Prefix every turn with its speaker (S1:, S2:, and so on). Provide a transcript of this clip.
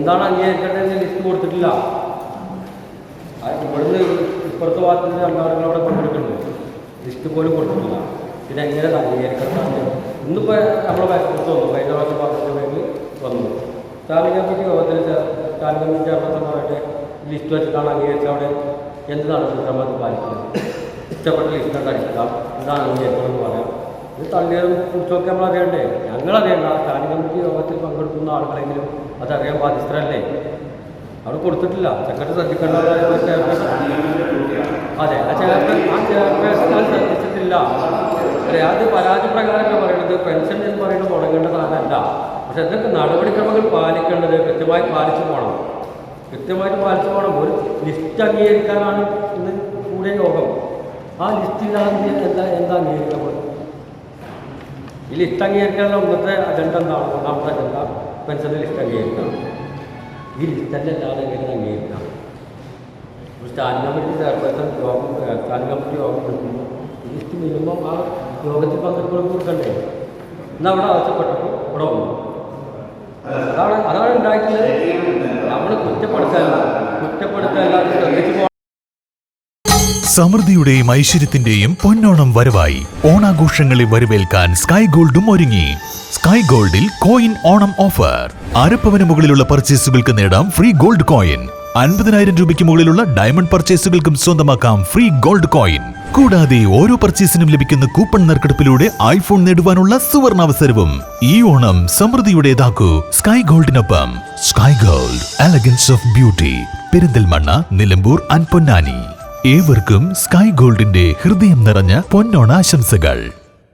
S1: എന്താണ് അംഗീകരിക്കേണ്ടതെന്ന് ലിസ്റ്റ് കൊടുത്തിട്ടില്ല. ഇവിടുന്ന് ഇപ്പുറത്തെ ഭാഗത്തുനിന്ന് രണ്ടാളുകളവിടെ പങ്കെടുക്കുന്നുണ്ട്, ലിസ്റ്റ് പോലും കൊടുത്തിട്ടില്ല. പിന്നെ എങ്ങനെ അംഗീകരിക്കണം? ഇന്നിപ്പോൾ നമ്മളെ ബാക്ക്ഗ്രൗണ്ട് വന്നു, കഴിഞ്ഞ പ്രാവശ്യം പറഞ്ഞിട്ടുണ്ടെങ്കിൽ വന്നു സ്റ്റാലിംഗ് കമ്മിറ്റി യോഗത്തിൽ സ്റ്റാലിംഗ് കമ്മിറ്റി ചെയർപേഴ്സന്മാരുടെ ലിസ്റ്റ് വെച്ചിട്ടാണ് അംഗീകരിച്ചത്. അവിടെ എന്ത് നടപടിക്രമം പാലിക്കുന്നത്? ഇഷ്ടപ്പെട്ട ലിസ്റ്റ് അടിക്കാം, ഇതാണ് അംഗീകരിക്കണമെന്ന് പറയാം. ഇത് തള്ളിയതും കുറിച്ചൊക്കെ നമ്മൾ അറിയണ്ടേ? ഞങ്ങളറിയണ്ട. സ്റ്റാലിംഗ് കമ്മിറ്റി യോഗത്തിൽ പങ്കെടുക്കുന്ന ആളുകളെങ്കിലും അതറിയാൻ ബാധ്യസ്ഥരല്ലേ? അവിടെ കൊടുത്തിട്ടില്ല. സെക്രട്ടറി ശ്രദ്ധിക്കേണ്ടതായ ചെയർപേഴ്സൺ, അതെ ആ ചെയർപേഴ്സൺ അത് ശ്രദ്ധിച്ചിട്ടില്ല. അല്ലെ, അത് പരാതി പ്രകാരമല്ല പറയുന്നത്. പെൻഷൻ എന്ന് പറയുന്നത് മുടങ്ങേണ്ട സാധനമല്ല. പക്ഷെ എന്തൊക്കെ നടപടിക്രമങ്ങൾ പാലിക്കേണ്ടത് കൃത്യമായി പാലിച്ചു പോകണം, കൃത്യമായിട്ട് പാലിച്ചു പോകണം. ഒരു ലിസ്റ്റ് അംഗീകരിക്കാനാണ് ഇന്ന് കൂടിയ യോഗം. ആ ലിസ്റ്റിലാണ് എന്താ അംഗീകരിക്കാൻ? ഈ ലിസ്റ്റ് അംഗീകരിക്കാനുള്ള ഒന്നത്തെ അജണ്ട എന്താണ്? ഒന്നാമത്തെ അജണ്ട പെൻഷൻ്റെ ലിസ്റ്റ് അംഗീകരിക്കണം. ഈ ലിസ്റ്റ് തന്നെ അല്ലാതെ എങ്ങനെ അംഗീകരിക്കാം? ഒരു സ്റ്റാൻഡിംഗ് കമ്മിറ്റി ചെയർപേഴ്സൺ യോഗം, സ്റ്റാൻഡിംഗ് കമ്മിറ്റി യോഗം കൊടുക്കുമ്പോൾ ലിസ്റ്റ് മിനിമം ആ യോഗത്തിൽ പങ്കെടുക്കുന്നത് കൊടുക്കണ്ടേ? എന്നാൽ അവിടെ ആവശ്യപ്പെട്ടപ്പോൾ ഇവിടെ വന്നു. അതാണ് ഉണ്ടായിട്ടുള്ളത്. നമ്മൾ കുറ്റപ്പെടുത്തല്ല ശ്രദ്ധിച്ചു പോകണം.
S2: സമൃദ്ധിയുടെയും ഐശ്വര്യത്തിന്റെയും പൊന്നോണം വരവായി. ഓണാഘോഷങ്ങളെ വരവേൽക്കാൻ സ്കൈ ഗോൾഡും ഒരുങ്ങി. സ്കൈ ഗോൾഡിൽ കോയിൻ ഓണം ഓഫർ. അരപ്പവന് മുകളിലുള്ള പർച്ചേസുകൾക്ക് നേടാം ഫ്രീ ഗോൾഡ് കോയിൻ. 50,000 രൂപയ്ക്ക് മുകളിലുള്ള ഡയമണ്ട് പർച്ചേസുകൾക്കും സ്വന്തമാക്കാം ഫ്രീ ഗോൾഡ് കോയിൻ. കൂടാതെ ഓരോ പർച്ചേസിനും ലഭിക്കുന്ന കൂപ്പൺ നറുക്കെടുപ്പിലൂടെ ഐഫോൺ നേടുവാനുള്ള സുവർണാവസരവും. ഈ ഓണം സമൃദ്ധിയുടേതാക്കൂ സ്കൈ ഗോൾഡിനൊപ്പം. Sky gold, elegance of beauty, Perinthalmanna, Nilambur and Ponnani. ഏവർക്കും സ്കൈ ഗോൾഡിന്റെ ഹൃദയം നിറഞ്ഞ പൊന്നോണാശംസകൾ.